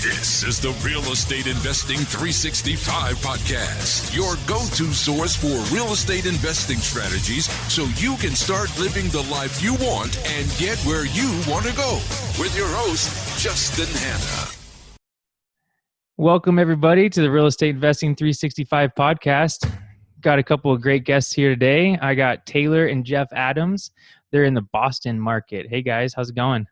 This is the Real Estate Investing 365 podcast, your go-to source for real estate investing strategies so you can start living the life you want and get where you want to go. With your host, Justin Hanna. Welcome, everybody, to the Real Estate Investing 365 podcast. Got a couple of great guests here today. I got Taylor and Jeff Adams. They're in the Boston market. Hey, guys. How's it going?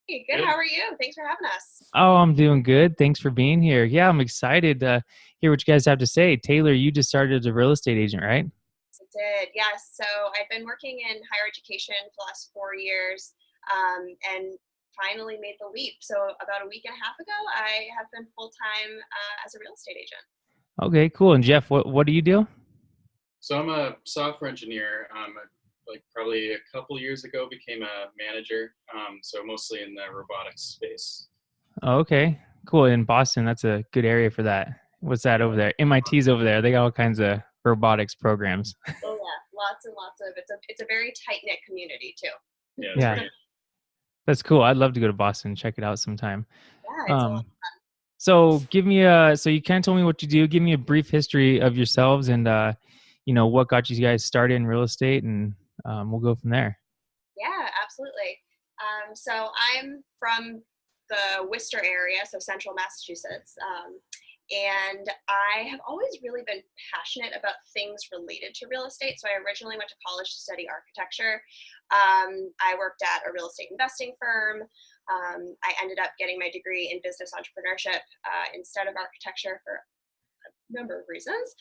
Hey, good. How are you? Thanks for having us. Oh, I'm doing good. Thanks for being here. Yeah, I'm excited to hear what you guys have to say. Taylor, you just started as a real estate agent, right? I did, yes. So I've been working in higher education for the last 4 years and finally made the leap. So about a week and a half ago, I have been full-time as a real estate agent. Okay, cool. And Jeff, what do you do? So I'm a software engineer. Probably a couple years ago became a manager. So mostly in the robotics space. Oh, okay, cool. In Boston, that's a good area for that. What's that over there? MIT's over there. They got all kinds of robotics programs. Oh yeah, lots and lots of it's a very tight-knit community too. Yeah. Great. That's cool. I'd love to go to Boston and check it out sometime. Yeah, it's a lot of fun. So so you kind of told me what you do. Give me a brief history of yourselves and, what got you guys started in real estate, and we'll go from there. Yeah, absolutely. So I'm from the Worcester area, so central Massachusetts. And I have always really been passionate about things related to real estate. So I originally went to college to study architecture. I worked at a real estate investing firm. I ended up getting my degree in business entrepreneurship instead of architecture for a number of reasons.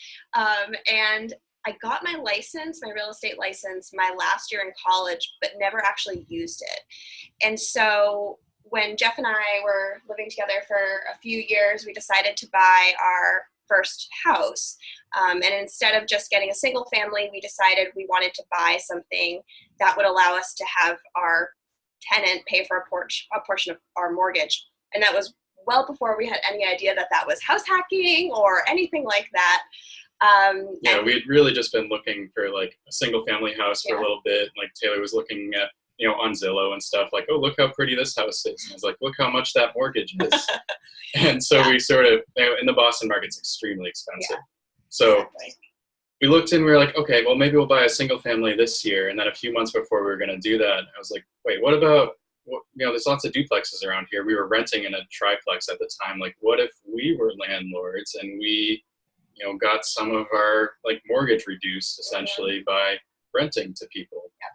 And I got my license, my real estate license, my last year in college, but never actually used it. And so when Jeff and I were living together for a few years, we decided to buy our first house. And instead of just getting a single family, we decided we wanted to buy something that would allow us to have our tenant pay for a portion of our mortgage. And that was well before we had any idea that was house hacking or anything like that. We'd really just been looking for like a single family house for a little bit. Like Taylor was looking at, on Zillow and stuff, like, oh, look how pretty this house is. And I was like, look how much that mortgage is. And so we sort of, in the Boston market, it's extremely expensive. Yeah, so exactly. We looked and we were like, okay, well, maybe we'll buy a single family this year. And then a few months before we were going to do that, I was like, wait, what about, there's lots of duplexes around here. We were renting in a triplex at the time. Like, what if we were landlords and we, got some of our like mortgage reduced essentially by renting to people. Yeah.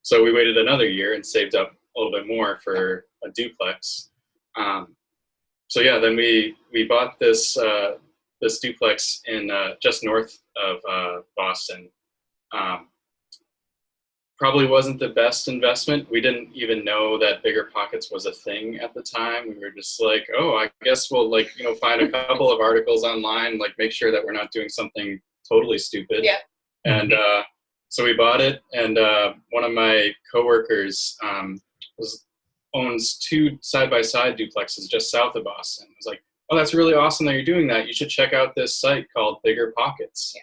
So we waited another year and saved up a little bit more for a duplex. Then we bought this duplex in just north of Boston. Probably wasn't the best investment. We didn't even know that Bigger Pockets was a thing at the time. We were just like, oh, I guess we'll find a couple of articles online, like make sure that we're not doing something totally stupid. Yeah. And so we bought it, and one of my coworkers owns two side-by-side duplexes just south of Boston. I was like, oh, that's really awesome that you're doing that. You should check out this site called Bigger Pockets.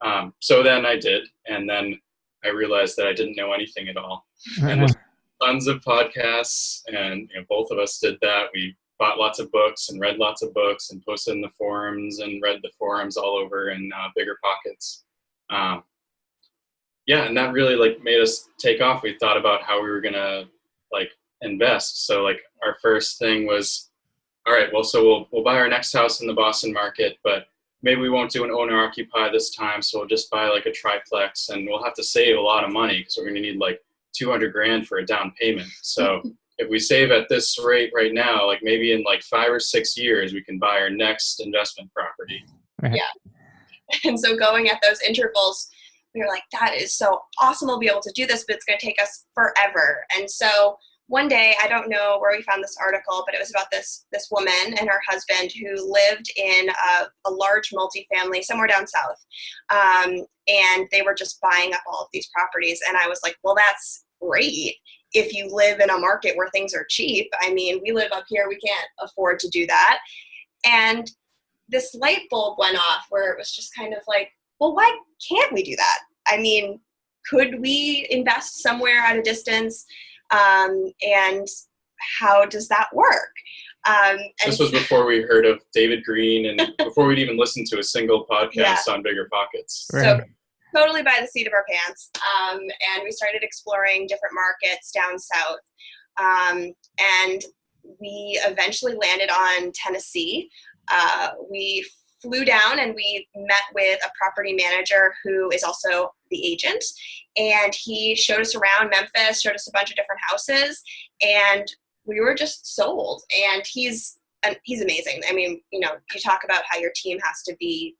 Yeah. So then I did, and then I realized that I didn't know anything at all. And there's tons of podcasts, and both of us did that. We bought lots of books and read lots of books and posted in the forums and read the forums all over in Bigger Pockets. And that really made us take off. We thought about how we were gonna invest. So our first thing was, all right, well, so we'll buy our next house in the Boston market, but maybe we won't do an owner occupy this time. So we'll just buy a triplex, and we'll have to save a lot of money because we're going to need $200,000 for a down payment. So if we save at this rate right now, maybe in 5 or 6 years, we can buy our next investment property. Yeah. And so going at those intervals, we were like, that is so awesome. We'll be able to do this, but it's going to take us forever. And so one day, I don't know where we found this article, but it was about this woman and her husband who lived in a large multifamily somewhere down south. And they were just buying up all of these properties. And I was like, well, that's great if you live in a market where things are cheap. I mean, we live up here. We can't afford to do that. And this light bulb went off where it was just kind of like, well, why can't we do that? I mean, could we invest somewhere at a distance? And how does that work? And this was before we heard of David Green and before we'd even listened to a single podcast on Bigger Pockets. Right. So totally by the seat of our pants. And we started exploring different markets down south. And we eventually landed on Tennessee. We flew down and we met with a property manager who is also the agent. And he showed us around Memphis, showed us a bunch of different houses, and we were just sold. And he's amazing. I mean, you know, you talk about how your team has to be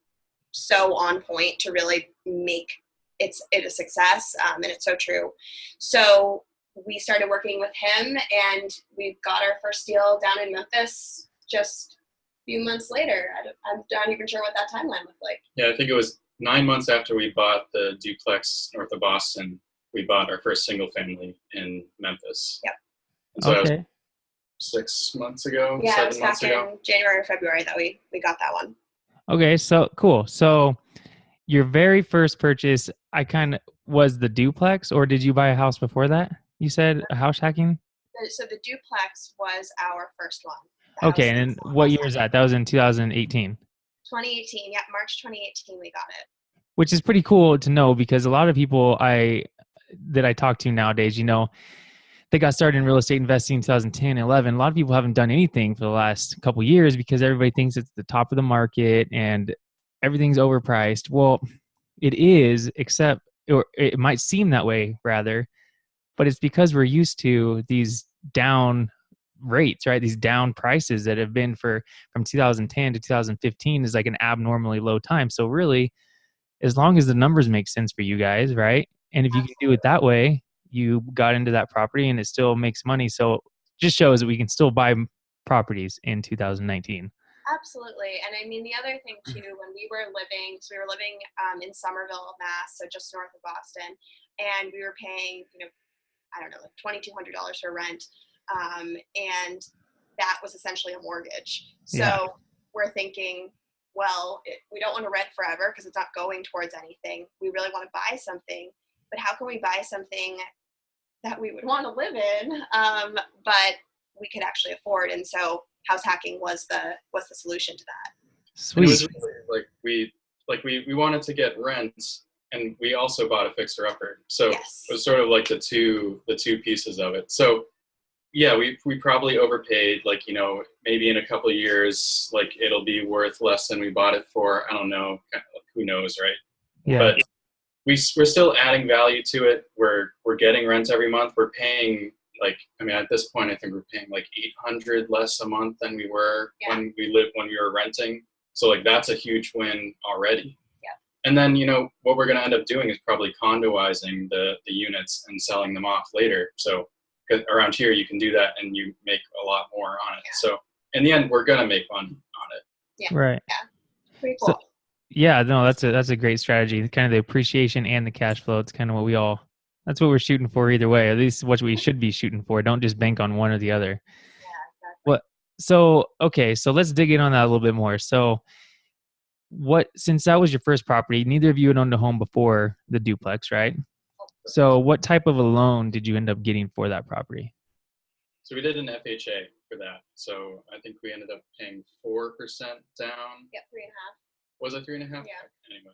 so on point to really make it a success, and it's so true. So we started working with him, and we got our first deal down in Memphis just a few months later. I'm not even sure what that timeline looked like. Yeah, I think it was 9 months after we bought the duplex north of Boston, we bought our first single family in Memphis. Yep. And so that was Okay. 6 months ago, Yeah, it 7 was months back ago. in January or February that we got that one. Okay. So cool. So your very first purchase, was the duplex, or did you buy a house before that? You said a house hacking? So the duplex was our first one. Okay. And what year is that? That was in 2018. 2018. Yeah, March 2018 we got it. Which is pretty cool to know, because a lot of people that I talk to nowadays, you know, they got started in real estate investing in 2010, 11. A lot of people haven't done anything for the last couple of years because everybody thinks it's the top of the market and everything's overpriced. Well, it is, or it might seem that way rather, but it's because we're used to these down rates, right? These down prices that have been from 2010 to 2015 is like an abnormally low time. So really, as long as the numbers make sense for you guys, right? And if you can do it that way, you got into that property and it still makes money. So just shows that we can still buy properties in 2019. Absolutely. And I mean, the other thing too, when we were living in Somerville, Mass, so just north of Boston, and we were paying, you know, I don't know, like $2,200 for rent. And that was essentially a mortgage. So we're thinking, well, we don't want to rent forever because it's not going towards anything. We really want to buy something, but how can we buy something that we would want to live in, but we could actually afford? And so house hacking was the solution to that. Sweet. And it was really we wanted to get rent, and we also bought a fixer upper. So Yes. It was sort of like the two pieces of it. So yeah, we probably overpaid, like, you know, maybe in a couple of years, like it'll be worth less than we bought it for. I don't know, who knows, right? Yeah. But we're still adding value to it. We're getting rent every month. We're paying, like, I mean, at this point, I think we're paying like $800 less a month than we were when we were renting. So like that's a huge win already. Yeah. And then, you know, what we're going to end up doing is probably condoizing the units and selling them off later. So around here, you can do that and you make a lot more on it. Yeah. So in the end, we're going to make money on it. Yeah. Right. Yeah. Pretty cool. So, yeah, no, that's a great strategy. Kind of the appreciation and the cash flow. It's kind of that's what we're shooting for either way. At least what we should be shooting for. Don't just bank on one or the other. Yeah, exactly. So let's dig in on that a little bit more. So since that was your first property, neither of you had owned a home before the duplex, right? So what type of a loan did you end up getting for that property? So we did an FHA for that. So I think we ended up paying 4% down. Yep, 3.5. Was it 3.5? Yeah. Anyway.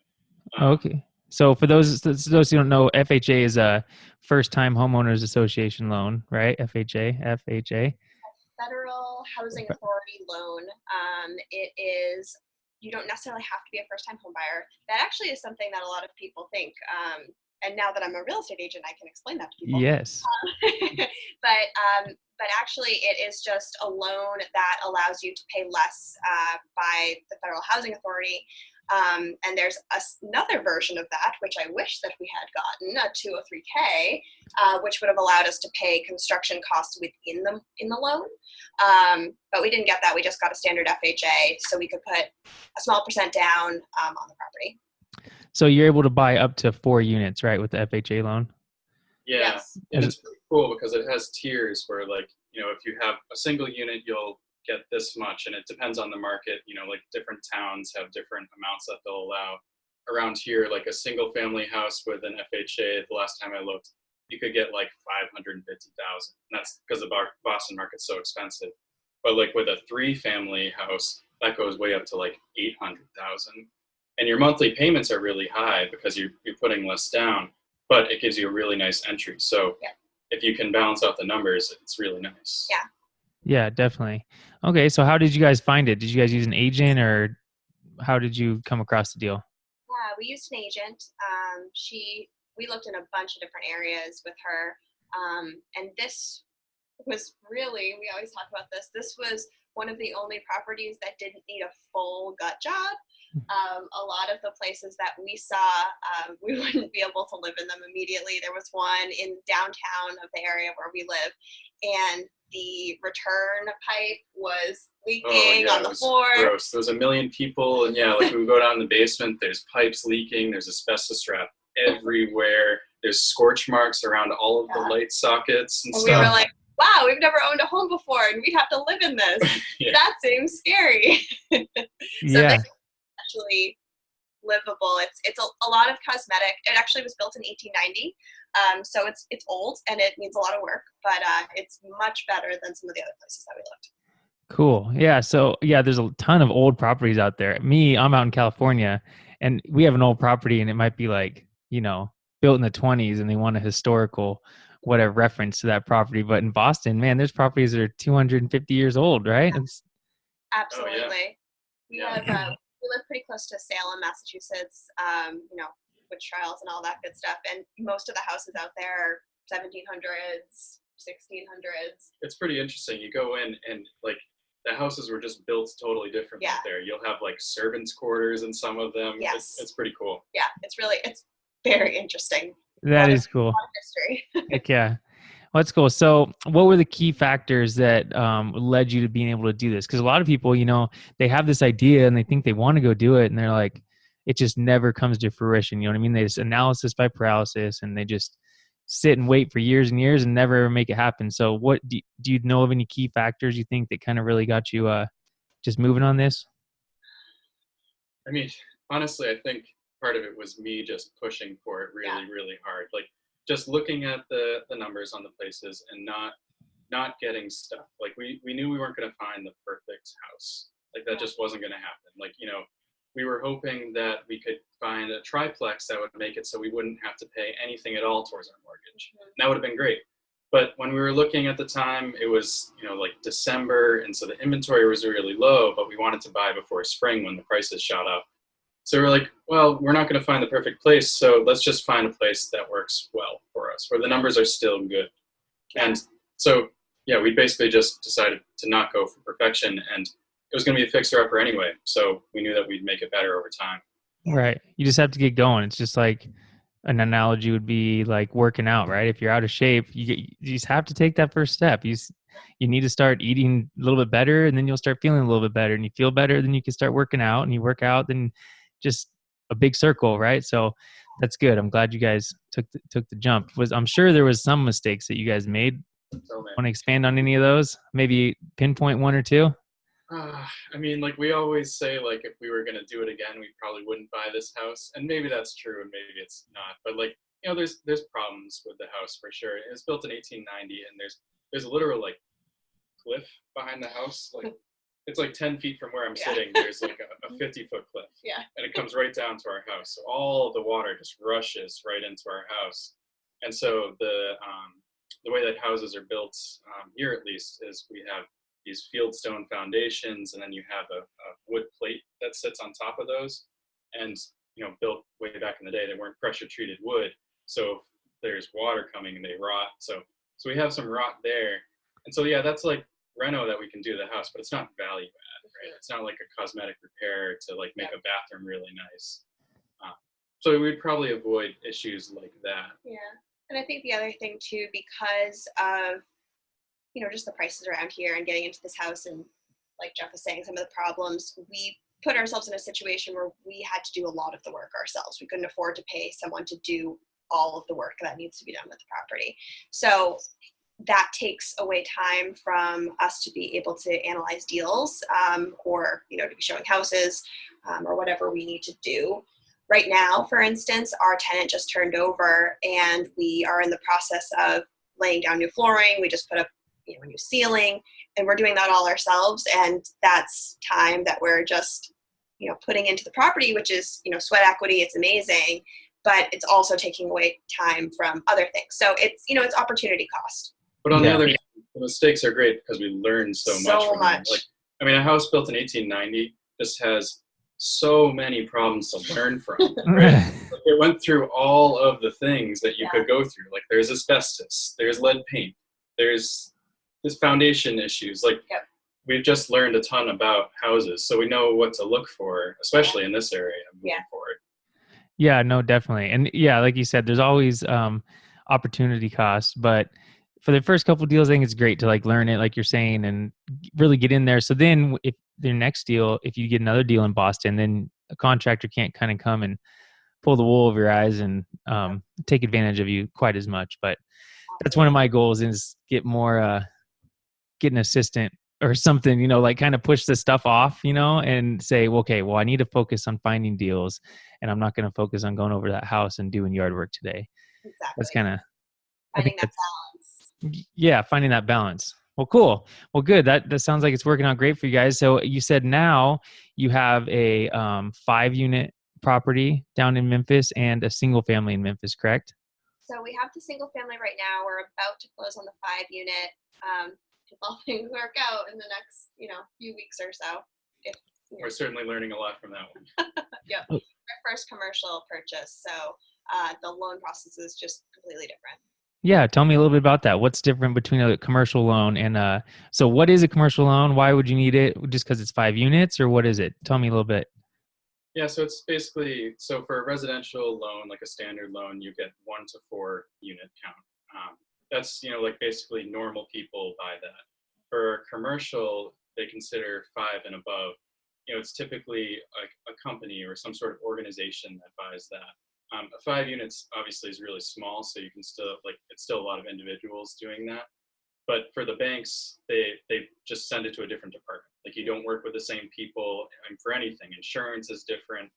Okay. So for those who don't know, FHA is a First-Time Homeowners Association loan, right? FHA. Federal Housing Authority loan. It is, you don't necessarily have to be a first-time home buyer. That actually is something that a lot of people think. And now that I'm a real estate agent, I can explain that to people. Yes. But actually, it is just a loan that allows you to pay less by the Federal Housing Authority. And there's another version of that, which I wish that we had gotten, a 203K, which would have allowed us to pay construction costs within the loan. But we didn't get that. We just got a standard FHA, so we could put a small percent down on the property. So you're able to buy up to 4 units, right, with the FHA loan? Yeah, Yes. And it's pretty cool because it has tiers where, like, you know, if you have a single unit, you'll get this much, and it depends on the market. You know, like different towns have different amounts that they'll allow. Around here, like a single family house with an FHA, the last time I looked, you could get like $550,000. That's because the Boston market's so expensive. But like with a 3-family house, that goes way up to like 800,000. And your monthly payments are really high because you're putting less down, but it gives you a really nice entry. So if you can balance out the numbers, it's really nice. Yeah. Yeah, definitely. Okay, so how did you guys find it? Did you guys use an agent, or how did you come across the deal? We used an agent. We looked in a bunch of different areas with her. And this was really, we always talk about this, this was one of the only properties that didn't need a full gut job. A lot of the places that we saw, we wouldn't be able to live in them immediately. There was one in downtown of the area where we live, and the return pipe was leaking on the floor. Gross. There was 1 million people, and like we would go down in the basement, there's pipes leaking, there's asbestos strap everywhere, there's scorch marks around all of the light sockets and stuff. We were like, wow, we've never owned a home before, and we'd have to live in this. That seems scary. This actually livable. It's a lot of cosmetic. It actually was built in 1890, so it's old and it needs a lot of work, but it's much better than some of the other places that we lived. Cool. Yeah. So there's a ton of old properties out there. I'm out in California, and we have an old property, and it might be like, built in the 20s, and they want a historical whatever reference to that property. But in Boston, man, there's properties that are 250 years old, right? Absolutely. We live pretty close to Salem, Massachusetts, witch trials and all that good stuff. And most of the houses out there are 1700s, 1600s. It's pretty interesting. You go in and like the houses were just built totally different out there. You'll have like servants' quarters in some of them. Yes. It's pretty cool. Yeah, it's very interesting. That is cool. History. Heck yeah. Well, that's cool. So what were the key factors that led you to being able to do this? Because a lot of people, they have this idea and they think they want to go do it, and they're like, it just never comes to fruition. You know what I mean? They just analysis by paralysis, and they just sit and wait for years and years and never make it happen. So what do you know of any key factors you think that kind of really got you just moving on this? I mean, honestly, I think part of it was me just pushing for it really, really hard. Like just looking at the numbers on the places and not getting stuck. Like we knew we weren't going to find the perfect house. Like that just wasn't going to happen. Like, we were hoping that we could find a triplex that would make it so we wouldn't have to pay anything at all towards our mortgage. And that would have been great. But when we were looking at the time, it was, like December. And so the inventory was really low, but we wanted to buy before spring when the prices shot up. So we're like, well, we're not going to find the perfect place. So let's just find a place that works well for us, where the numbers are still good. And so, we basically just decided to not go for perfection. And it was going to be a fixer-upper anyway. So we knew that we'd make it better over time. Right. You just have to get going. It's just like an analogy would be like working out, right? If you're out of shape, you just have to take that first step. You need to start eating a little bit better, and then you'll start feeling a little bit better, and you feel better, then you can start working out, and you work out, then just a big circle, right? So that's good. I'm glad you guys took the jump. I'm sure there was some mistakes that you guys made. Want to expand on any of those? Maybe pinpoint one or two? I mean, like we always say, like if we were going to do it again, we probably wouldn't buy this house. And maybe that's true and maybe it's not. But like, there's problems with the house for sure. It was built in 1890 and there's a literal like cliff behind the house. Like it's like 10 feet from where I'm sitting. There's like a 50-foot cliff. Yeah. And it comes right down to our house. So all of the water just rushes right into our house. And so the way that houses are built here, at least, is we have these fieldstone foundations, and then you have a wood plate that sits on top of those. And, built way back in the day, they weren't pressure treated wood. So if there's water coming and they rot. So we have some rot there. And so, that's like reno that we can do to the house, but it's not value add, right? It's not like a cosmetic repair to like make a bathroom really nice. So we'd probably avoid issues like that. Yeah. And I think the other thing too, because of, just the prices around here and getting into this house, and like Jeff was saying, some of the problems, we put ourselves in a situation where we had to do a lot of the work ourselves. We couldn't afford to pay someone to do all of the work that needs to be done with the property. So that takes away time from us to be able to analyze deals or, to be showing houses or whatever we need to do. Right now, for instance, our tenant just turned over and we are in the process of laying down new flooring. We just put up a new ceiling, and we're doing that all ourselves. And that's time that we're just, putting into the property, which is, sweat equity. It's amazing, but it's also taking away time from other things. So it's opportunity cost. But on the other hand, the mistakes are great because we learn so much from them. Like, a house built in 1890 just has so many problems to learn from, right? It went through all of the things that you could go through. Like, there's asbestos, there's lead paint, there's this foundation issues. Like, we've just learned a ton about houses, so we know what to look for, especially in this area moving forward. Yeah, no, definitely. And yeah, like you said, there's always opportunity cost, but for the first couple of deals, I think it's great to like learn it, like you're saying, and really get in there. So then if their next deal, if you get another deal in Boston, then a contractor can't kind of come and pull the wool over your eyes and take advantage of you quite as much. But that's one of my goals is get an assistant or something, like kind of push the stuff off, and say, well, okay, well, I need to focus on finding deals, and I'm not going to focus on going over to that house and doing yard work today. Exactly. That's kind of finding that balance. Yeah, finding that balance. Well, cool. Well, good. That sounds like it's working out great for you guys. So you said now you have a 5-unit property down in Memphis and a single family in Memphis, correct? So we have the single family right now. We're about to close on the 5-unit. If all things work out in the next, few weeks or so. We're certainly learning a lot from that one. Yep. Our first commercial purchase. So the loan process is just completely different. Yeah. Tell me a little bit about that. What's different between a commercial loan and so what is a commercial loan? Why would you need it? Just because it's 5 units, or what is it? Tell me a little bit. Yeah, so it's basically, for a residential loan, like a standard loan, you get 1 to 4 unit count. That's, like basically normal people buy that. For commercial, they consider 5 and above. It's typically a company or some sort of organization that buys that. A 5 units obviously is really small, so you can still, it's still a lot of individuals doing that. But for the banks, they just send it to a different department. Like, you don't work with the same people for anything. Insurance is different.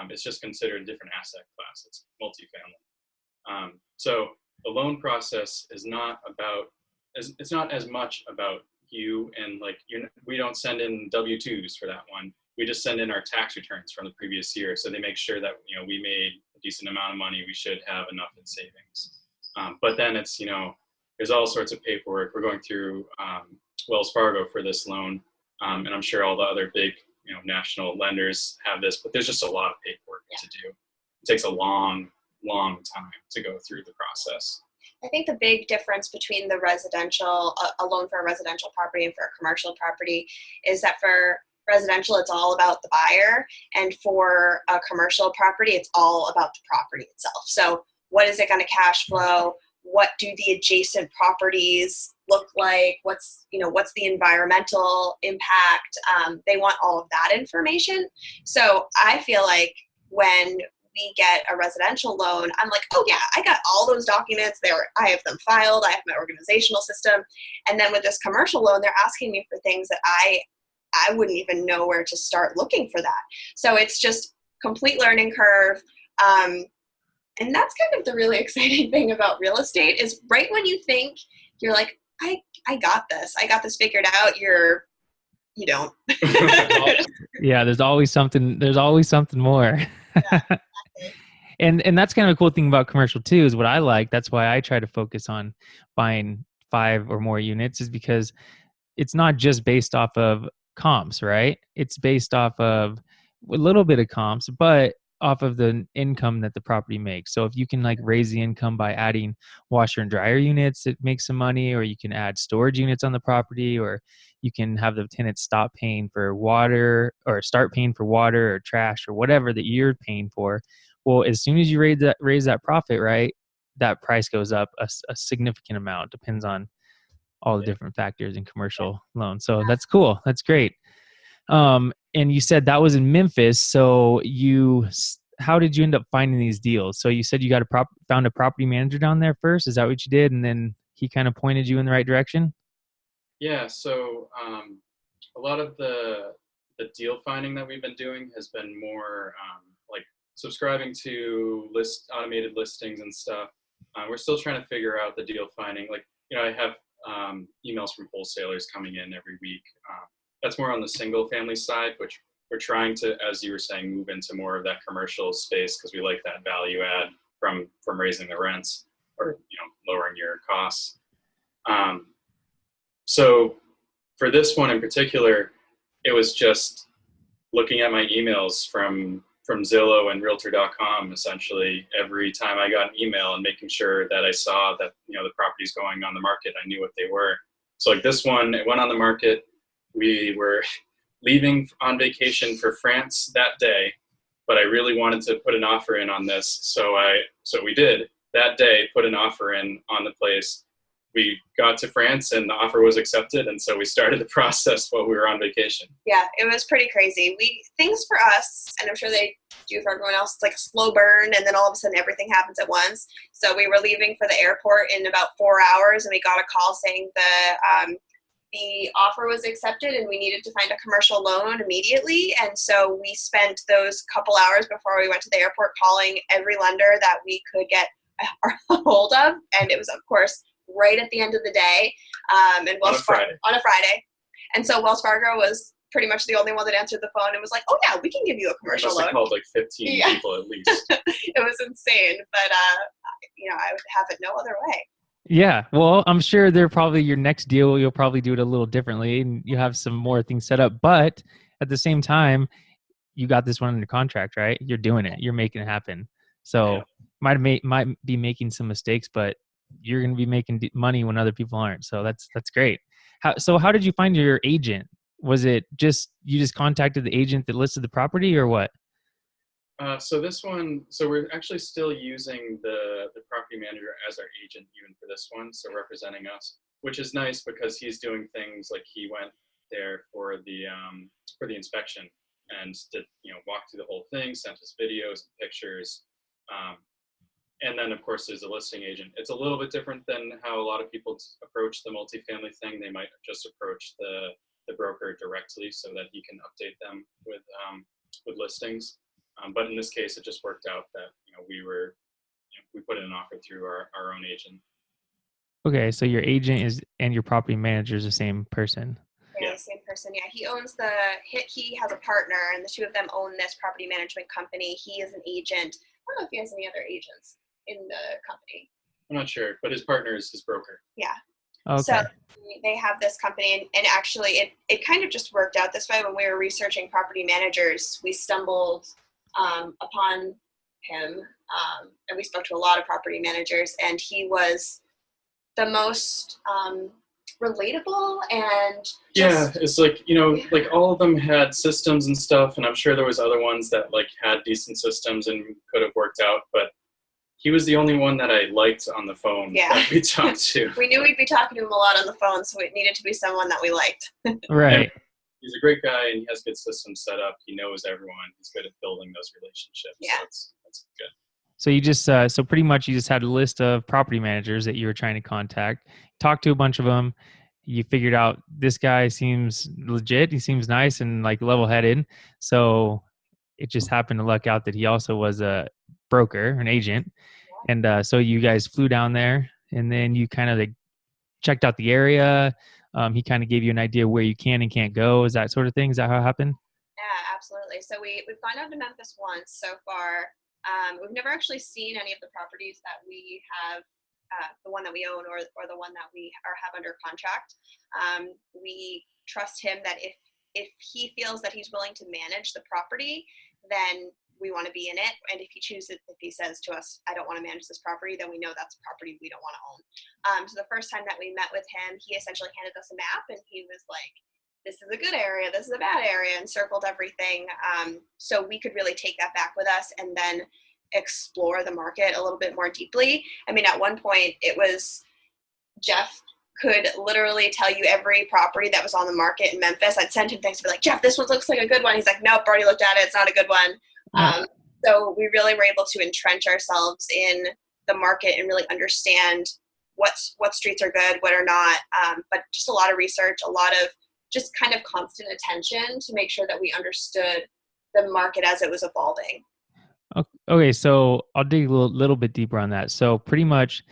It's just considered a different asset class. It's multifamily. So the loan process is it's not as much about you and we don't send in W-2s for that one. We just send in our tax returns from the previous year. So they make sure that, we made a decent amount of money. We should have enough in savings. But then it's, there's all sorts of paperwork. We're going through Wells Fargo for this loan. And I'm sure all the other big, national lenders have this, but there's just a lot of paperwork to do. It takes a long time to go through the process. I think the big difference between the residential, a loan for a residential property and for a commercial property is that for residential, it's all about the buyer. And for a commercial property, it's all about the property itself. So what is it going to cash flow? What do the adjacent properties look like? What's the environmental impact? They want all of that information. So I feel like when we get a residential loan, I'm like, oh yeah, I got all those documents there. I have them filed. I have my organizational system. And then with this commercial loan, they're asking me for things that I wouldn't even know where to start looking for that. So it's just complete learning curve. And that's kind of the really exciting thing about real estate is right when you think you're like, I got this figured out, you don't. Yeah, there's always something more. Yeah, exactly. And that's kind of a cool thing about commercial too, is what I like. That's why I try to focus on buying 5 or more units, is because it's not just based off of comps, right? It's based off of a little bit of comps, but off of the income that the property makes. So if you can raise the income by adding washer and dryer units, it makes some money, or you can add storage units on the property, or you can have the tenants stop paying for water or start paying for water or trash or whatever that you're paying for. Well, as soon as you raise that profit, right, that price goes up a significant amount. Depends on all the different factors in commercial loans. So that's cool. That's great. And you said that was in Memphis. So how did you end up finding these deals? So you said you found a property manager down there first. Is that what you did? And then he kind of pointed you in the right direction? Yeah. So a lot of the deal finding that we've been doing has been more subscribing to automated listings and stuff. We're still trying to figure out the deal finding. I have emails from wholesalers coming in every week. That's more on the single family side, which we're trying to, as you were saying, move into more of that commercial space because we like that value add from raising the rents or lowering your costs. So for this one in particular, it was just looking at my emails from Zillow and Realtor.com essentially every time I got an email and making sure that I saw that the properties going on the market, I knew what they were. So like this one, it went on the market. We were leaving on vacation for France that day, but I really wanted to put an offer in on this. So we did that day, put an offer in on the place. We got to France and the offer was accepted. And so we started the process while we were on vacation. Yeah, it was pretty crazy. Things for us, and I'm sure they do for everyone else, it's like a slow burn. And then all of a sudden everything happens at once. So we were leaving for the airport in about 4 hours and we got a call saying the offer was accepted and we needed to find a commercial loan immediately. And so we spent those couple hours before we went to the airport calling every lender that we could get a hold of. And it was, of course, right at the end of the day, and on a Friday. And so Wells Fargo was pretty much the only one that answered the phone and was like, "Oh yeah, we can give you a commercial loan." Called like 15 people at least. It was insane, but I would have it no other way. Yeah, well, I'm sure they're probably your next deal. You'll probably do it a little differently, and you have some more things set up. But at the same time, you got this one under contract, right? You're doing it. You're making it happen. So might be making some mistakes, but you're going to be making money when other people aren't. So that's great. How did you find your agent? Was it you just contacted the agent that listed the property or what? So this one, we're actually still using the property manager as our agent even for this one. So representing us, which is nice because he's doing things like he went there for the inspection and did, walk through the whole thing, sent us videos and pictures. And then, of course, there's a listing agent. It's a little bit different than how a lot of people approach the multifamily thing. They might just approach the broker directly so that he can update them with listings. But in this case, it just worked out that we put in an offer through our own agent. Okay, so your agent and your property manager is the same person. Yeah, the same person. Yeah, he has a partner, and the two of them own this property management company. He is an agent. I don't know if he has any other agents in the company. I'm not sure, but his partner is his broker. Yeah. Okay. So they have this company, and actually it kind of just worked out this way. When we were researching property managers, we stumbled upon him, and we spoke to a lot of property managers, and he was the most relatable and it's like like all of them had systems and stuff, and I'm sure there was other ones that like had decent systems and could have worked out, but he was the only one that I liked on the phone that we talked to. We knew we'd be talking to him a lot on the phone, so it needed to be someone that we liked. Right. And he's a great guy and he has good systems set up. He knows everyone. He's good at building those relationships. Yeah. So that's good. So you just so pretty much you just had a list of property managers that you were trying to contact, talked to a bunch of them. You figured out this guy seems legit. He seems nice and like level-headed. So it just happened to luck out that he also was a broker, an agent. And so you guys flew down there and then you kind of like checked out the area. He kind of gave you an idea where you can and can't go. Is that sort of thing? Is that how it happened? Yeah, absolutely. So we've gone down to Memphis once so far. We've never actually seen any of the properties that we have, the one that we own or the one that we have under contract. We trust him that if he feels that he's willing to manage the property, then we want to be in it. And if he says to us, I don't want to manage this property, then we know that's a property we don't want to own. So the first time that we met with him, he essentially handed us a map and he was like, this is a good area, this is a bad area, and circled everything. So we could really take that back with us and then explore the market a little bit more deeply. I mean, at one point it was Jeff could literally tell you every property that was on the market in Memphis. I'd send him things to be like, Jeff, this one looks like a good one. He's like, nope, already looked at it. It's not a good one. So we really were able to entrench ourselves in the market and really understand what streets are good, what are not. But just a lot of research, a lot of just kind of constant attention to make sure that we understood the market as it was evolving. Okay, so I'll dig a little bit deeper on that. So pretty much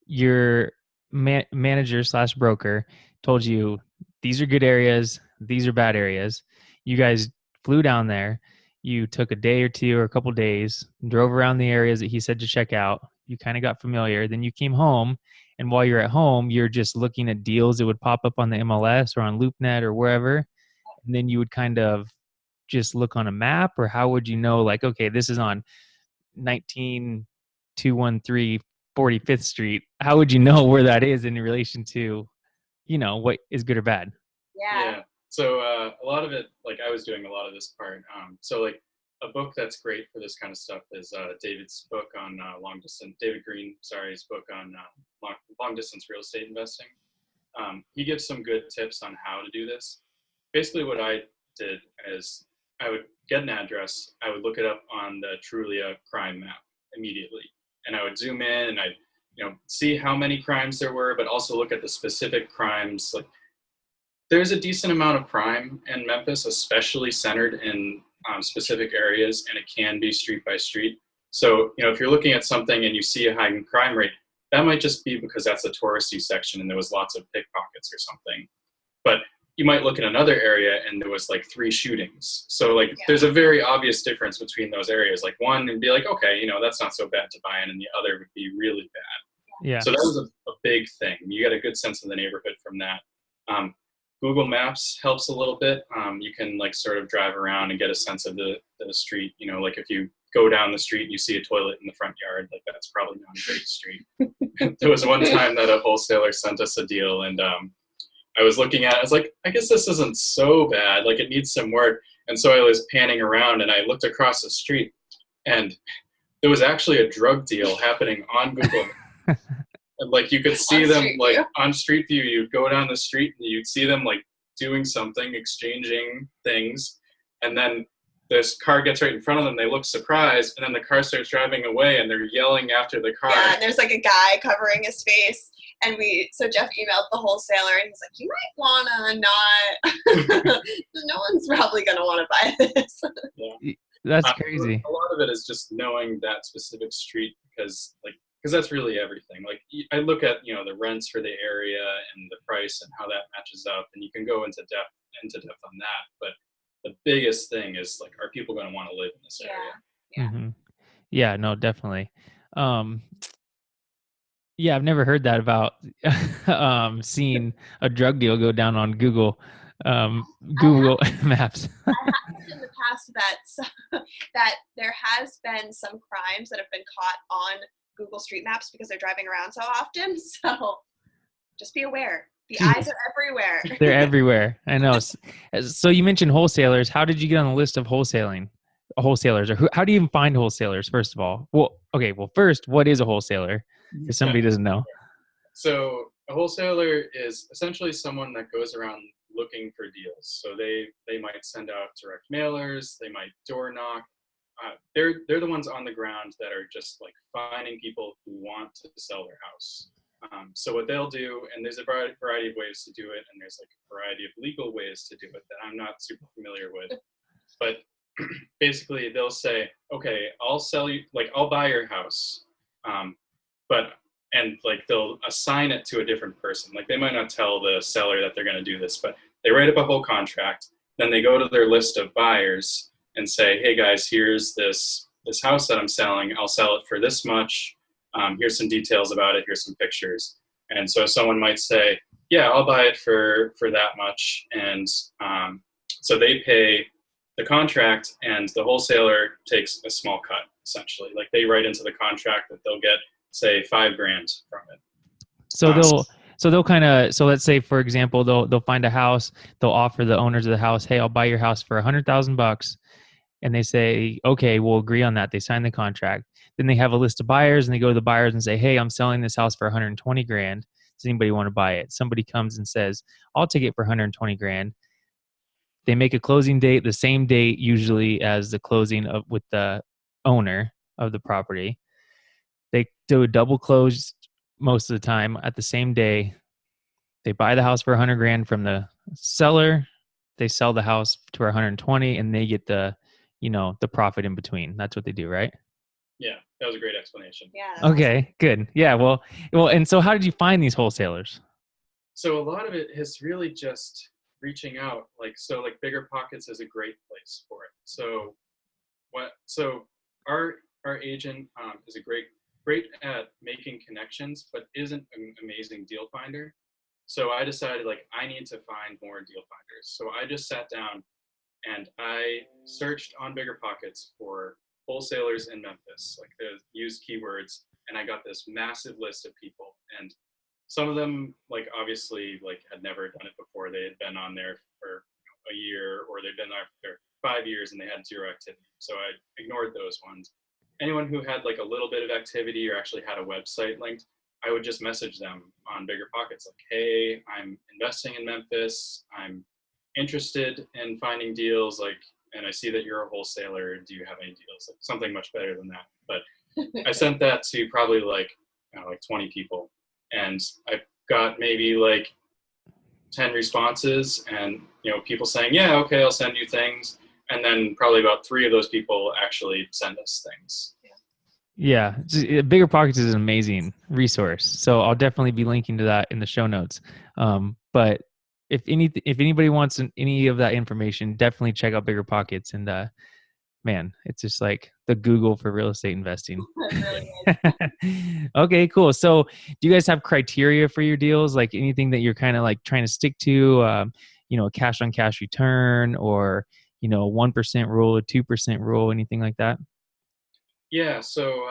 you're manager / broker told you these are good areas, these are bad areas. You guys flew down there. You took a day or two or a couple days, drove around the areas that he said to check out. You kind of got familiar. Then you came home, and while you're at home, you're just looking at deals that would pop up on the MLS or on LoopNet or wherever. And then you would kind of just look on a map, or how would you know, like, okay, this is on 19213 45th Street. How would you know where that is in relation to, what is good or bad? Yeah. So a lot of it, like I was doing a lot of this part. So like a book that's great for this kind of stuff is David's book on David Green, his book on long distance real estate investing. He gives some good tips on how to do this. Basically what I did is I would get an address, I would look it up on the Trulia crime map immediately. And I would zoom in and I'd see how many crimes there were, but also look at the specific crimes. Like there's a decent amount of crime in Memphis, especially centered in specific areas, and it can be street by street. So, if you're looking at something and you see a high crime rate, that might just be because that's a touristy section and there was lots of pickpockets or something. But you might look in another area and there was like 3 shootings. So there's a very obvious difference between those areas. Like one would be like, okay, that's not so bad to buy in, and the other would be really bad. Yeah. So that was a big thing. You get a good sense of the neighborhood from that. Google Maps helps a little bit. You can sort of drive around and get a sense of the street. Like if you go down the street and you see a toilet in the front yard, that's probably not a great street. There was one time that a wholesaler sent us a deal, and I was looking at it, I was like, I guess this isn't so bad. It needs some work. And so I was panning around and I looked across the street, and there was actually a drug deal happening on Google. And you could see them on Street View. You'd go down the street and you'd see them doing something, exchanging things, and then this car gets right in front of them. They look surprised, and then the car starts driving away, and they're yelling after the car. Yeah, and there's a guy covering his face, and so Jeff emailed the wholesaler, and he's like, "You might wanna not. No one's probably gonna want to buy this." Yeah. That's crazy. A lot of it is just knowing that specific street because that's really everything. I look at the rents for the area and the price and how that matches up, and you can go into depth on that. But the biggest thing is are people going to want to live in this area? Yeah. Mm-hmm. Yeah, no, definitely. Yeah, I've never heard that about seeing a drug deal go down on Google Maps. I have in the past that there has been some crimes that have been caught on Google Street Maps because they're driving around so often. So just be aware. The eyes are everywhere. They're everywhere. I know. So you mentioned wholesalers. How did you get on the list of wholesalers? Or how do you even find wholesalers, first of all? Well, first, what is a wholesaler? If somebody doesn't know. So a wholesaler is essentially someone that goes around looking for deals. So they might send out direct mailers. They might door knock. They're the ones on the ground that are just finding people who want to sell their house. So what they'll do, and there's a variety of ways to do it, and there's a variety of legal ways to do it that I'm not super familiar with. But basically they'll say, okay, I'll sell you, I'll buy your house. And they'll assign it to a different person. They might not tell the seller that they're going to do this, but they write up a whole contract. Then they go to their list of buyers and say, hey guys, here's this house that I'm selling. I'll sell it for this much. Here's some details about it. Here's some pictures. And so someone might say, yeah, I'll buy it for that much. And so they pay the contract, and the wholesaler takes a small cut, essentially. They write into the contract that they'll get, say, $5,000 from it. So let's say, for example, they'll find a house. They'll offer the owners of the house, hey, I'll buy your house for $100,000. And they say, okay, we'll agree on that. They sign the contract. Then they have a list of buyers, and they go to the buyers and say, hey, I'm selling this house for $120,000. Does anybody want to buy it? Somebody comes and says, I'll take it for $120,000. They make a closing date, the same date usually as the closing with the owner of the property. They do a double close most of the time at the same day. They buy the house for $100,000 from the seller. They sell the house for $120,000, and they get the profit in between. That's what they do, right? Yeah, That was a great explanation. Yeah. That's Okay, awesome. good. Yeah. Well, and so how did you find these wholesalers? So a lot of it is really just reaching out. Like Bigger Pockets is a great place for it. So our agent is great at making connections, but isn't an amazing deal finder. So I decided like I need to find more deal finders. So I just sat down and I searched on Bigger Pockets for wholesalers in Memphis, like the used keywords, and I got this massive list of people. And some of them, like obviously, like had never done it before. They had been on there for a year, or they'd been there for 5 years and they had zero activity. So I ignored those ones. Anyone who had like a little bit of activity or actually had a website linked, I would just message them on Bigger Pockets, like, hey, I'm investing in Memphis. I'm interested in finding deals, like, and I see that you're a wholesaler. Do you have any deals? Like something much better than that. But I sent that to probably like 20 people, and I got maybe like 10 responses, and people saying, yeah, okay, I'll send you things. And then probably about 3 of those people actually send us things. Yeah, Bigger Pockets is an amazing resource. So I'll definitely be linking to that in the show notes. But if anybody wants any of that information, definitely check out Bigger Pockets. And man, it's just like the Google for real estate investing. Really Okay, cool. So do you guys have criteria for your deals? Like anything that you're kind of like trying to stick to, a cash on cash return, or, 1% rule, a 2% rule, anything like that? Yeah, so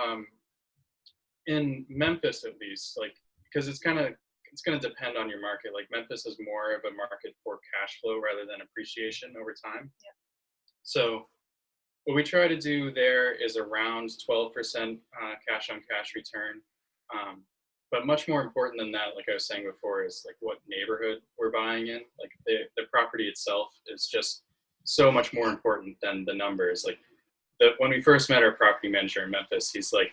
in Memphis at least, like, because it's going to depend on your market. Like Memphis is more of a market for cash flow rather than appreciation over time. Yeah. So what we try to do there is around 12% cash on cash return. But much more important than that, like I was saying before, is like what neighborhood we're buying in. Like the property itself is just so much more important than the numbers. Like when we first met our property manager in Memphis, he's like,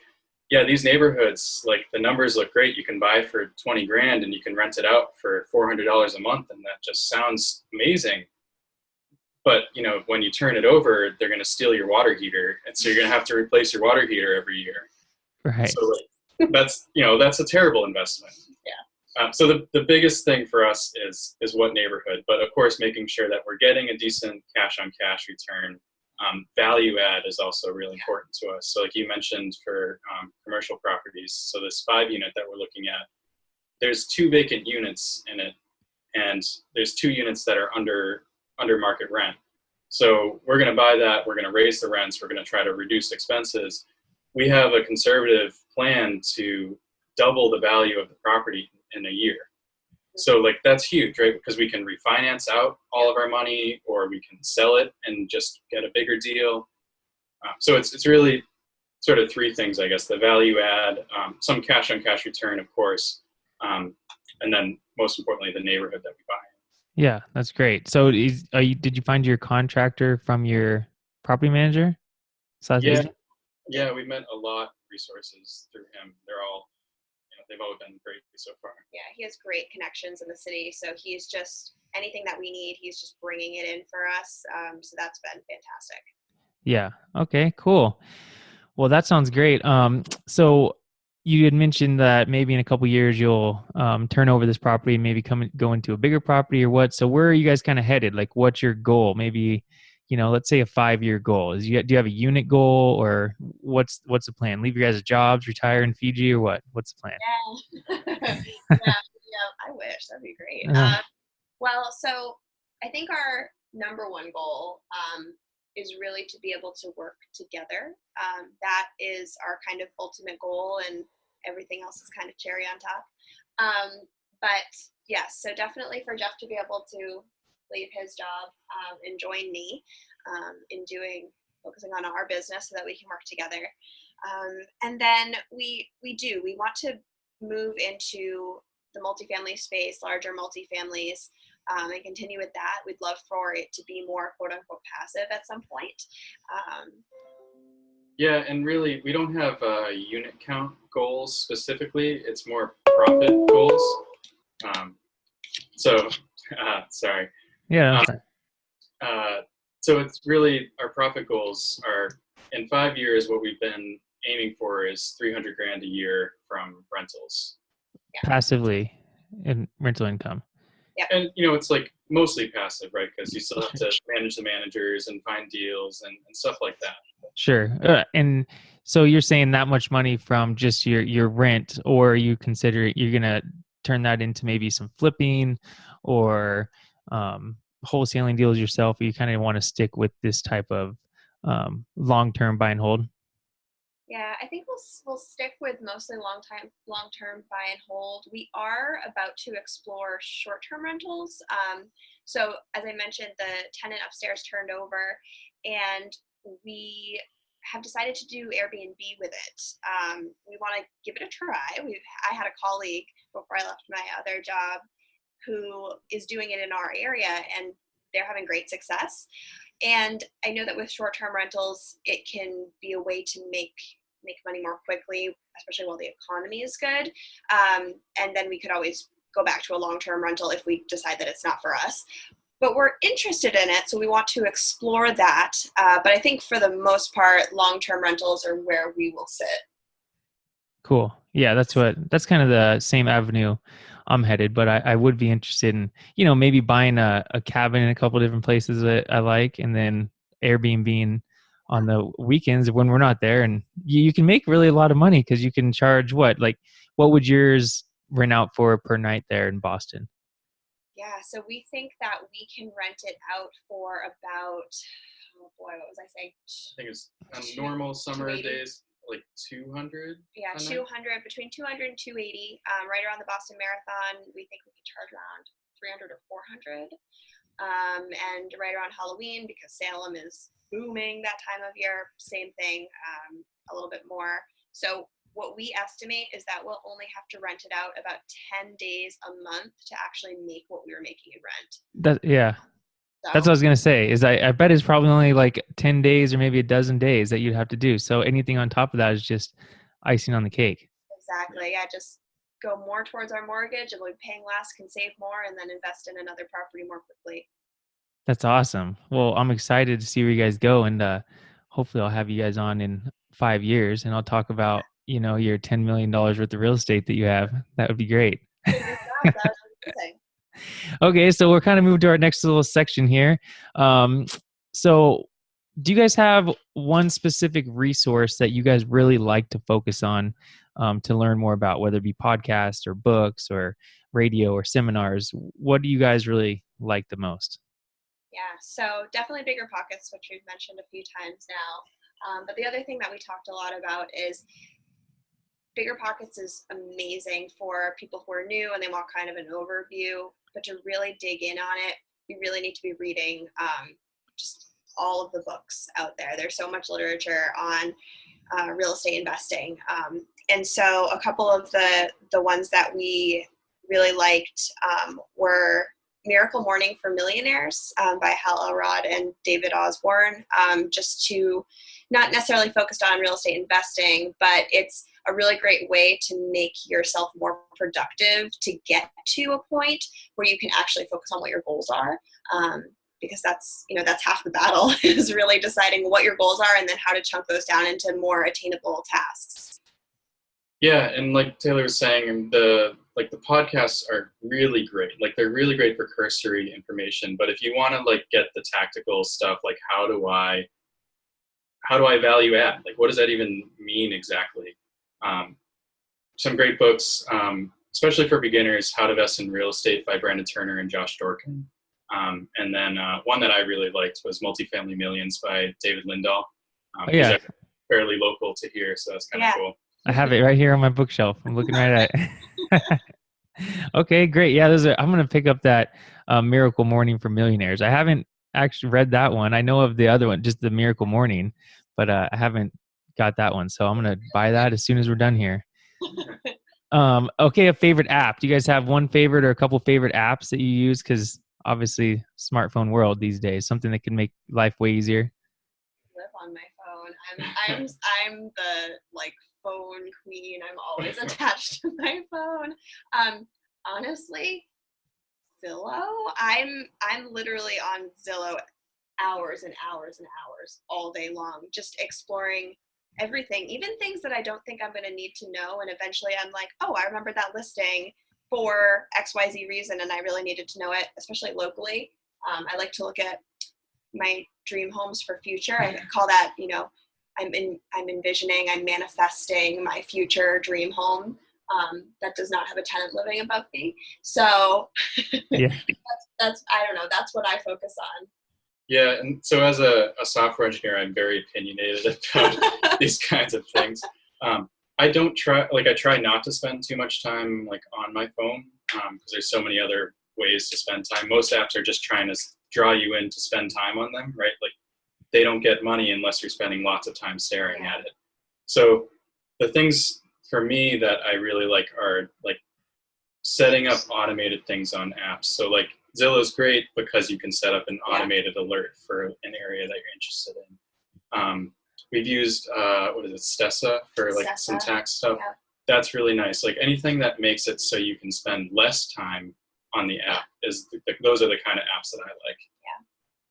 yeah, these neighborhoods, like the numbers look great. You can buy for 20 grand and you can rent it out for $400 a month. And that just sounds amazing. But, when you turn it over, they're going to steal your water heater. And so you're going to have to replace your water heater every year. Right. So that's a terrible investment. Yeah. So the biggest thing for us is what neighborhood, but of course, making sure that we're getting a decent cash on cash return. Value add is also really important to us. So like you mentioned for commercial properties, so this 5-unit that we're looking at, there's 2 vacant units in it, and there's 2 units that are under market rent. So we're going to buy that. We're going to raise the rents. We're going to try to reduce expenses. We have a conservative plan to double the value of the property in a year. So like that's huge, right? Because we can refinance out all of our money, or we can sell it and just get a bigger deal. So it's really sort of 3 things, I guess: the value add, some cash on cash return, of course, and then most importantly, the neighborhood that we buy. Yeah, that's great. So did you find your contractor from your property manager? Yeah, we met a lot of resources through him. They're all, they've all been great so far. Yeah, he has great connections in the city. So he's just, anything that we need, he's just bringing it in for us. So that's been fantastic. Yeah. Okay, cool. Well, that sounds great. So you had mentioned that maybe in a couple of years you'll turn over this property and maybe go into a bigger property or what. So where are you guys kind of headed? Like, what's your goal? Maybe, let's say a 5-year goal. Do you have a unit goal, or what's the plan? Leave your guys' jobs, retire in Fiji, or what? What's the plan? Yeah. Yeah, I wish. That'd be great. Well, so I think our number one goal is really to be able to work together. That is our kind of ultimate goal, and everything else is kind of cherry on top. But yes, so definitely for Jeff to be able to leave his job and join me in focusing on our business so that we can work together. And then we want to move into the multifamily space, larger multifamilies, and continue with that. We'd love for it to be more quote unquote passive at some point. Yeah, and really, we don't have unit count goals specifically. It's more profit goals. Sorry. Yeah. So it's really, our profit goals are, in 5 years, what we've been aiming for is 300 grand a year from rentals. Yeah. Passively in rental income. Yeah. And, it's like mostly passive, right? Because you still have to manage the managers and find deals and stuff like that. Sure. And so you're saying that much money from just your rent, or you consider you're going to turn that into maybe some flipping or wholesaling deals yourself, or you kind of want to stick with this type of long-term buy and hold? Yeah, I think we'll stick with mostly long-term buy and hold. We are about to explore short-term rentals. So as I mentioned, the tenant upstairs turned over, and we have decided to do Airbnb with it. We want to give it a try. I had a colleague before I left my other job who is doing it in our area, and they're having great success. And I know that with short-term rentals, it can be a way to make money more quickly, especially while the economy is good. And then we could always go back to a long-term rental if we decide that it's not for us. But we're interested in it, so we want to explore that. But I think for the most part, long-term rentals are where we will sit. Cool. Yeah, that's kind of the same avenue I'm headed, but I would be interested in, maybe buying a cabin in a couple of different places that I like, and then Airbnb on the weekends when we're not there. And you can make really a lot of money because you can charge what would yours rent out for per night there in Boston? Yeah, so we think that we can rent it out for about, oh boy, what was I saying? I think it's on normal summer 280. days, like 200. Yeah, 200, between 200 and 280. Right around the Boston Marathon, we think we could charge around 300 or 400. And right around Halloween, because Salem is booming that time of year, same thing, a little bit more. So what we estimate is that we'll only have to rent it out about 10 days a month to actually make what we were making in rent. That's what I was going to say, is I bet it's probably only like 10 days or maybe a dozen days that you'd have to do. So anything on top of that is just icing on the cake. Exactly. Yeah, just go more towards our mortgage, and we'll be paying less, can save more, and then invest in another property more quickly. That's awesome. Well, I'm excited to see where you guys go, and hopefully I'll have you guys on in 5 years, and I'll talk about, your $10 million worth of real estate that you have. That would be great. Fingers crossed, that was amazing. Okay, so we're kind of moving to our next little section here. So do you guys have one specific resource that you guys really like to focus on to learn more about, whether it be podcasts or books or radio or seminars? What do you guys really like the most? Yeah, so definitely Bigger Pockets, which we've mentioned a few times now. But the other thing that we talked a lot about is Bigger Pockets is amazing for people who are new and they want kind of an overview, but to really dig in on it, you really need to be reading just all of the books out there. There's so much literature on real estate investing. And so a couple of the ones that we really liked were Miracle Morning for Millionaires by Hal Elrod and David Osborne, just to not necessarily focused on real estate investing, but it's a really great way to make yourself more productive to get to a point where you can actually focus on what your goals are. Because that's half the battle is really deciding what your goals are and then how to chunk those down into more attainable tasks. Yeah, and like Taylor was saying, the podcasts are really great. Like they're really great for cursory information. But if you want to get the tactical stuff, like how do I value add? Like what does that even mean exactly? Some great books, especially for beginners, How to Invest in Real Estate by Brandon Turner and Josh Dorkin. And then one that I really liked was Multifamily Millions by David Lindahl. He's fairly local to here, so that's kind of cool. I have it right here on my bookshelf. I'm looking right at it. Okay, great. Yeah, I'm going to pick up that Miracle Morning for Millionaires. I haven't actually read that one. I know of the other one, just the Miracle Morning, but I haven't got that one. So I'm going to buy that as soon as we're done here. Okay, a favorite app. Do you guys have one favorite or a couple favorite apps that you use? Because obviously, smartphone world these days, something that can make life way easier. Live on my phone. I'm the phone queen. I'm always attached to my phone. Honestly, Zillow. I'm literally on Zillow hours and hours and hours all day long, just exploring everything, even things that I don't think I'm going to need to know. And eventually I'm like, oh, I remember that listing for XYZ reason, and I really needed to know it, especially locally. I like to look at my dream homes for future. I call that, I'm envisioning, I'm manifesting my future dream home that does not have a tenant living above me. So Yeah. that's I don't know, that's what I focus on. Yeah, and so as a software engineer, I'm very opinionated about these kinds of things. I try not to spend too much time like on my phone because there's so many other ways to spend time. Most apps are just trying to draw you in to spend time on them, right? Like they don't get money unless you're spending lots of time staring at it. So the things for me that I really like are like setting up automated things on apps. So like Zillow's great because you can set up an automated alert for an area that you're interested in. We've used Stessa for like some tax stuff. Yeah. That's really nice. Like anything that makes it so you can spend less time on the app those are the kind of apps that I like.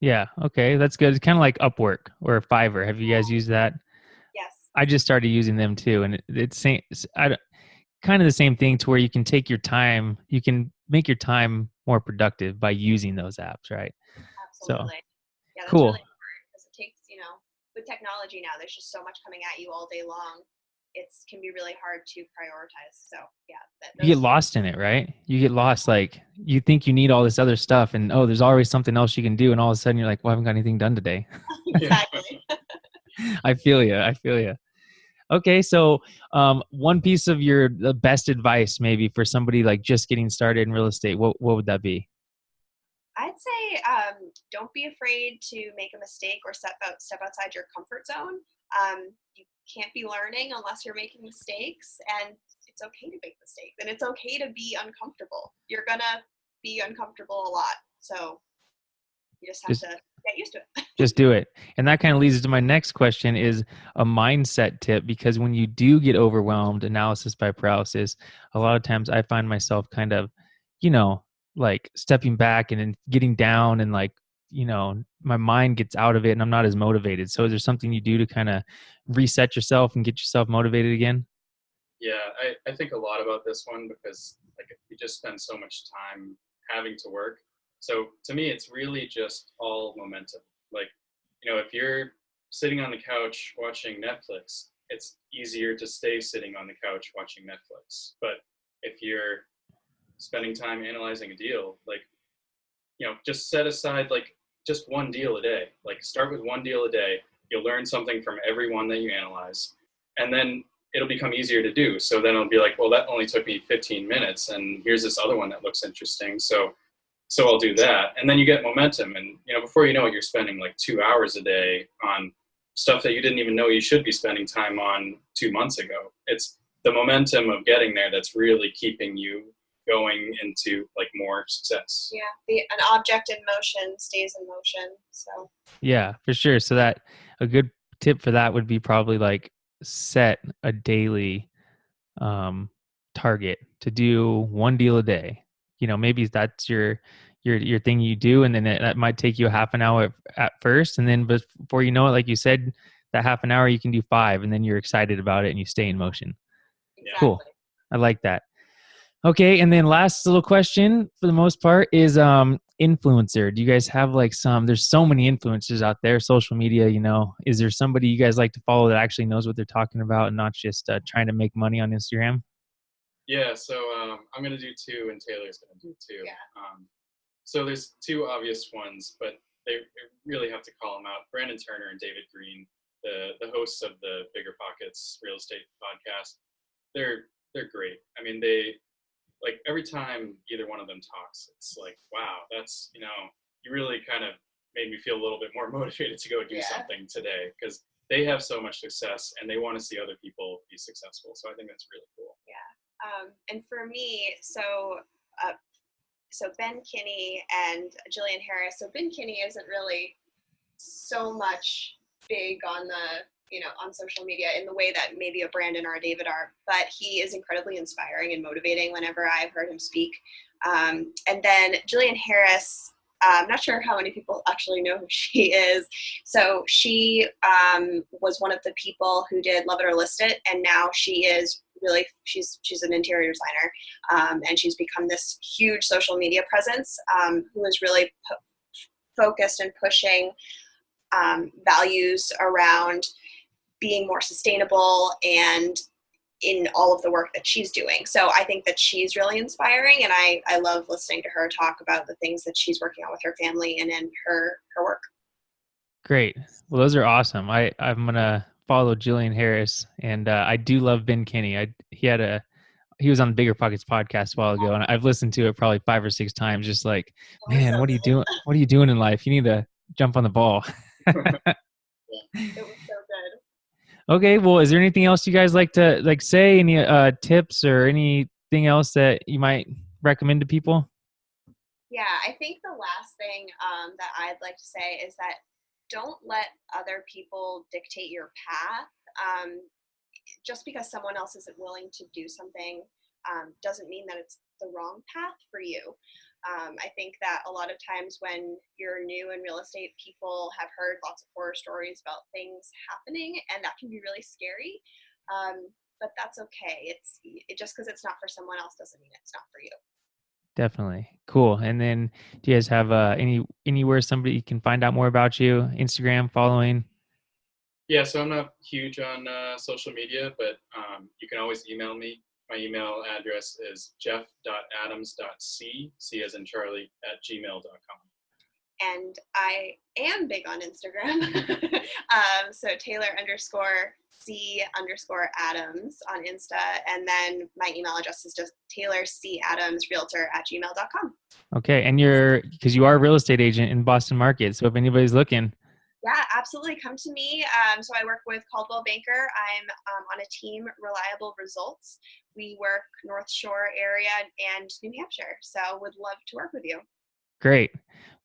Yeah. Okay. That's good. It's kind of like Upwork or Fiverr. Have you guys used that? Yes. I just started using them too. And it's kind of the same thing to where you can take your time, you can make your time more productive by using those apps, right? Absolutely. So, yeah, that's cool. really important because it takes, with technology now, there's just so much coming at you all day long. It can be really hard to prioritize. So yeah. You get lost in it, right? You get lost. Like you think you need all this other stuff and there's always something else you can do. And all of a sudden you're like, well, I haven't got anything done today. Exactly. I feel you. Okay. So one piece of the best advice maybe for somebody like just getting started in real estate, what would that be? I'd say don't be afraid to make a mistake or step outside your comfort zone. You can't be learning unless you're making mistakes, and it's okay to make mistakes, and it's okay to be uncomfortable. You're gonna be uncomfortable a lot, so you just have to get used to it. Just do it. And that kind of leads to my next question is a mindset tip, because when you do get overwhelmed, analysis by paralysis, a lot of times I find myself kind of, like stepping back and then getting down and like, my mind gets out of it and I'm not as motivated. So is there something you do to kind of reset yourself and get yourself motivated again? Yeah, I think a lot about this one because like we just spend so much time having to work. So to me, it's really just all momentum. Like, if you're sitting on the couch watching Netflix, it's easier to stay sitting on the couch watching Netflix. But if you're spending time analyzing a deal, like, just set aside like just one deal a day. Like start with one deal a day. You'll learn something from every one that you analyze. And then it'll become easier to do. So then it'll be like, well, that only took me 15 minutes and here's this other one that looks interesting. So I'll do that. And then you get momentum. And, before you know it, you're spending like 2 hours a day on stuff that you didn't even know you should be spending time on 2 months ago. It's the momentum of getting there that's really keeping you going into like more success. Yeah. An object in motion stays in motion. So Yeah, for sure. So that a good tip for that would be probably like set a daily target to do one deal a day. Maybe that's your thing you do, and then that might take you a half an hour at first, and then before you know it, like you said, that half an hour you can do 5, and then you're excited about it and you stay in motion. Exactly. Cool. I like that. Okay, and then last little question for the most part is influencer. Do you guys have like there's so many influencers out there, social media, is there somebody you guys like to follow that actually knows what they're talking about and not just trying to make money on Instagram? Yeah, so I'm going to do 2 and Taylor's going to do 2. Yeah. So there's 2 obvious ones, but they really have to call them out. Brandon Turner and David Green, the hosts of the Bigger Pockets real estate podcast, they're great. I mean, they like every time either one of them talks, it's like, wow, that's, you really kind of made me feel a little bit more motivated to go do something today because they have so much success and they want to see other people be successful. So I think that's really cool. Yeah. And for me, so Ben Kinney and Jillian Harris. So Ben Kinney isn't really so much big on on social media in the way that maybe a Brandon or a David are, but he is incredibly inspiring and motivating whenever I've heard him speak. And then Jillian Harris, I'm not sure how many people actually know who she is. So she was one of the people who did Love It or List It, and now she's an interior designer, and she's become this huge social media presence, who is really focused and pushing values around being more sustainable and in all of the work that she's doing. So I think that she's really inspiring, and I love listening to her talk about the things that she's working on with her family and in her work. Great. Well, those are awesome. I'm going to follow Jillian Harris, and I do love Ben Kinney. He was on Bigger Pockets podcast a while ago, and I've listened to it probably 5 or 6 times, just like, man, what are you doing? What are you doing in life? You need to jump on the ball. It was so good. Okay. Well, is there anything else you guys like to say? Any tips or anything else that you might recommend to people? Yeah, I think the last thing that I'd like to say is that don't let other people dictate your path. Just because someone else isn't willing to do something doesn't mean that it's the wrong path for you. I think that a lot of times when you're new in real estate, people have heard lots of horror stories about things happening, and that can be really scary. But that's okay. Just because it's not for someone else doesn't mean it's not for you. Definitely. Cool. And then do you guys have anywhere somebody can find out more about you? Instagram, following? Yeah, so I'm not huge on social media, but you can always email me. My email address is jeff.adams.c, C as in Charlie, @gmail.com. And I am big on Instagram. So Taylor_C_Adams on Insta. And then my email address is just taylorcadamsrealtor@gmail.com. Okay. And because you are a real estate agent in Boston market. So if anybody's looking. Yeah, absolutely. Come to me. So I work with Coldwell Banker. I'm on a team, Reliable Results. We work North Shore area and New Hampshire. So would love to work with you. Great.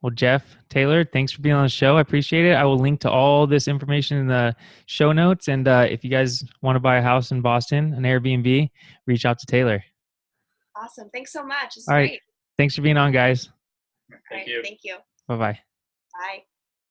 Well, Jeff, Taylor, thanks for being on the show. I appreciate it. I will link to all this information in the show notes. And if you guys want to buy a house in Boston, an Airbnb, reach out to Taylor. Awesome. Thanks so much. It's all right. great. Thanks for being on, guys. Thank you. Thank you. Bye-bye. Bye.